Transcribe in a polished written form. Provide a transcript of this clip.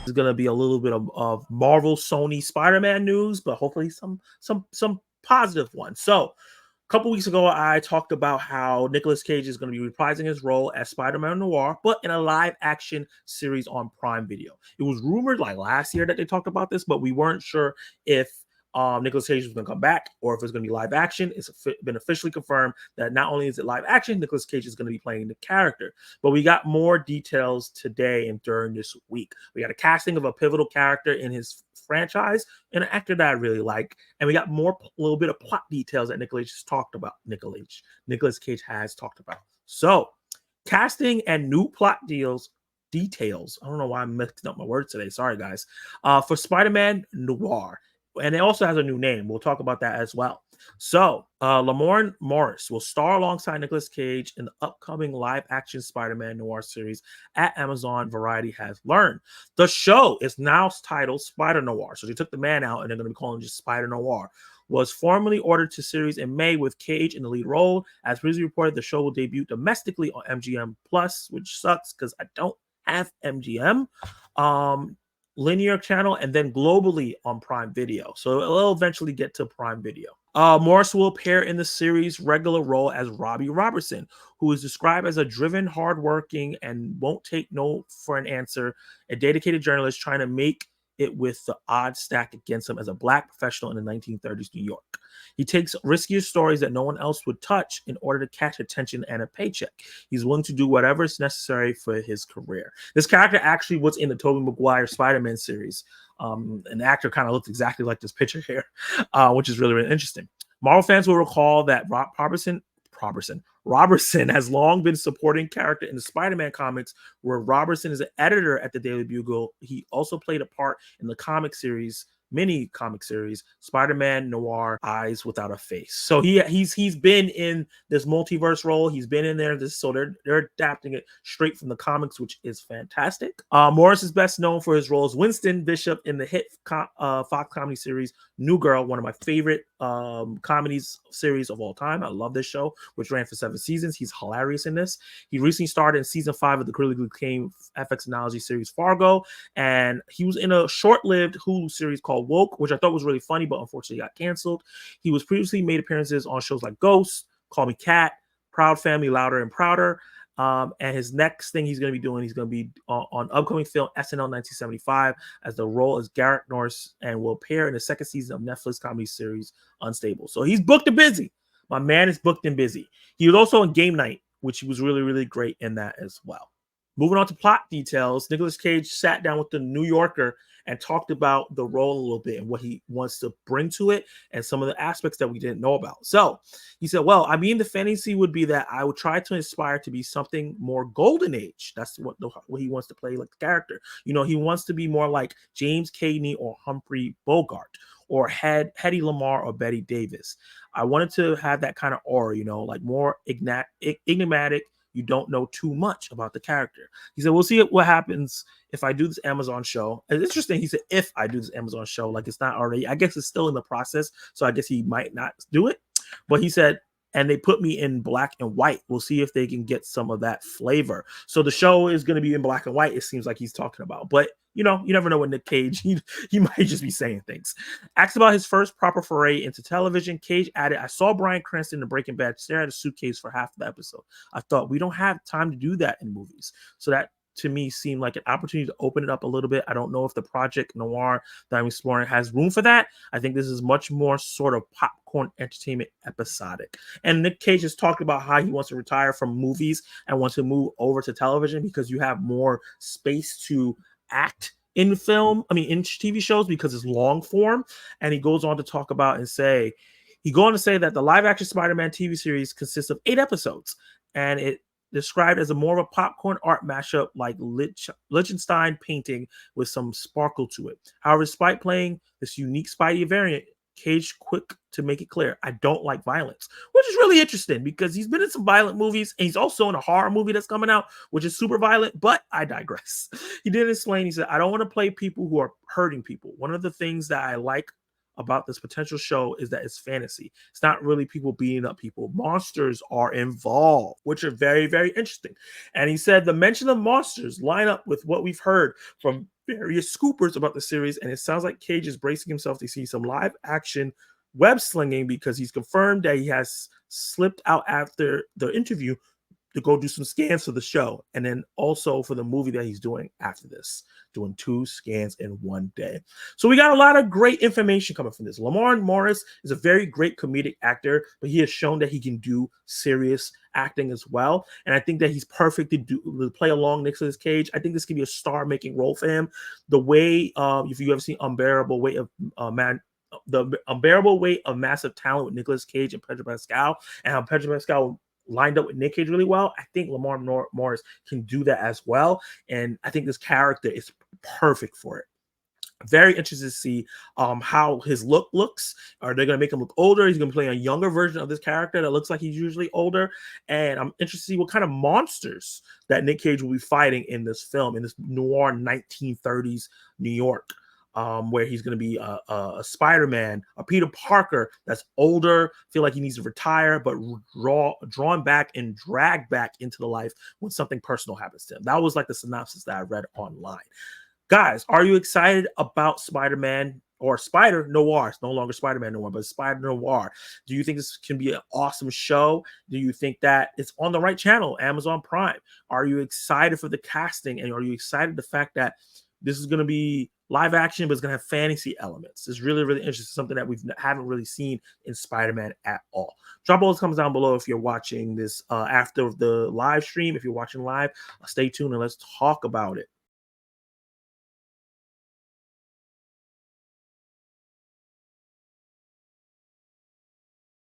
There's going to be a little bit of Marvel Sony Spider-Man news, but hopefully some positive ones. So a couple weeks ago, I talked about how Nicolas Cage is going to be reprising his role as Spider-Man Noir, but in a live-action series on Prime Video. It was rumored like last year that they talked about this, but we weren't sure if Nicolas Cage was going to come back or if it's going to be live action. It's been officially confirmed that not only is it live action, Nicolas Cage is going to be playing the character. But we got more details today and during this week. We got a casting of a pivotal character in his franchise, an actor that I really like, and we got more little bit of plot details that Nicolas Cage has talked about. So, casting and new plot details. I don't know why I'm mixing up my words today. Sorry, guys. For Spider-Man Noir, and it also has a new name. We'll talk about that as well. So, Lamorne Morris will star alongside Nicolas Cage in the upcoming live-action Spider-Man Noir series at Amazon. Variety has learned. The show is now titled Spider Noir. So they took the man out, and they're going to be calling it just Spider Noir. Was formally ordered to series in May with Cage in the lead role. As previously reported, the show will debut domestically on MGM Plus, which sucks because I don't have MGM. Linear channel, and then globally on Prime Video. So it'll eventually get to Prime Video. Morris will appear in the series' regular role as Robbie Robertson, who is described as a driven, hardworking, and won't take no for an answer, a dedicated journalist trying to make it with the odds stacked against him as a black professional in the 1930s New York. He takes riskier stories that no one else would touch in order to catch attention and a paycheck. He's willing to do whatever is necessary for his career. This character actually was in the Tobey Maguire Spider-Man series. An actor kind of looks exactly like this picture here, which is really, really interesting. Marvel fans will recall that Robertson has long been supporting character in the Spider-Man comics, where Robertson is an editor at the Daily Bugle. He also played a part in the mini comic series Spider-Man Noir Eyes Without a Face. So he's been in this multiverse role. He's been in there. So they're adapting it straight from the comics, which is fantastic. Morris is best known for his role as Winston Bishop in the hit Fox comedy series New Girl, one of my favorite comedies series of all time. I love this show, which ran for 7 seasons. He's hilarious in this. He recently starred in season 5 of the critically acclaimed FX anthology series Fargo, and he was in a short-lived Hulu series called Woke, which I thought was really funny, but unfortunately got canceled. He was previously made appearances on shows like Ghost, Call Me Cat, Proud Family, Louder and Prouder. And his next thing he's going to be doing, he's going to be on upcoming film SNL 1975 as the role as Garrett Norris, and will appear in the second season of Netflix comedy series Unstable. So he's booked and busy. My man is booked and busy. He was also in Game Night, which he was really, really great in that as well. Moving on to plot details, Nicolas Cage sat down with the New Yorker and talked about the role a little bit and what he wants to bring to it and some of the aspects that we didn't know about. So he said, well, I mean, the fantasy would be that I would try to inspire to be something more golden age. That's what he wants to play like the character. You know, he wants to be more like James Cagney or Humphrey Bogart or Hedy Lamarr or Betty Davis. I wanted to have that kind of aura, you know, like more enigmatic. You don't know too much about the character. He said, we'll see what happens if I do this Amazon show. And it's interesting. He said, if I do this Amazon show, like it's not already, I guess it's still in the process. So I guess he might not do it. But he said, and they put me in black and white. We'll see if they can get some of that flavor. So the show is going to be in black and white, it seems like he's talking about. But, you know, you never know with Nick Cage. He might just be saying things. Asked about his first proper foray into television, Cage added, I saw Bryan Cranston in Breaking Bad stare at a suitcase for half the episode. I thought, we don't have time to do that in movies. So that, to me, seemed like an opportunity to open it up a little bit. I don't know if the Project Noir that I'm exploring has room for that. I think this is much more sort of popcorn entertainment episodic. And Nick Cage has talked about how he wants to retire from movies and wants to move over to television because you have more space to act in in TV shows because it's long form. And he goes on to talk about and say, that the live action Spider-Man TV series consists of 8 episodes, and it described as a more of a popcorn art mashup like Lichtenstein painting with some sparkle to it. However, despite playing this unique Spidey variant, Cage quick to make it clear, I don't like violence, which is really interesting because he's been in some violent movies and he's also in a horror movie that's coming out, which is super violent, but I digress. He did explain, he said, I don't want to play people who are hurting people. One of the things that I like about this potential show is that it's fantasy. It's not really people beating up people. Monsters are involved, which are very, very interesting. And he said the mention of monsters line up with what we've heard from various scoopers about the series, and it sounds like Cage is bracing himself to see some live action web slinging because he's confirmed that he has slipped out after the interview to go do some scans for the show, and then also for the movie that he's doing after this, doing 2 scans in one day. So we got a lot of great information coming from this. Lamar Morris is a very great comedic actor, but he has shown that he can do serious acting as well. And I think that he's perfect to play along Nicolas Cage. I think this can be a star-making role for him. The way, if you ever seen Unbearable Weight of the Unbearable Weight of Massive Talent with Nicolas Cage and Pedro Pascal, and how Pedro Pascal lined up with Nick Cage really well. I think Lamar Morris can do that as well. And I think this character is perfect for it. Very interested to see how his look looks. Are they going to make him look older? He's going to play a younger version of this character that looks like he's usually older. And I'm interested to see what kind of monsters that Nick Cage will be fighting in this film, in this noir 1930s New York. Where he's going to be a Spider-Man, a Peter Parker that's older, feel like he needs to retire, but drawn back and dragged back into the life when something personal happens to him. That was like the synopsis that I read online. Guys, are you excited about Spider-Man or Spider Noir? It's no longer Spider-Man Noir, but Spider Noir. Do you think this can be an awesome show? Do you think that it's on the right channel, Amazon Prime? Are you excited for the casting? And are you excited the fact that this is going to be live action, but it's going to have fantasy elements? It's really, really interesting. Something that we haven't really seen in Spider-Man at all. Drop all those comments down below if you're watching this after the live stream. If you're watching live, stay tuned and let's talk about it.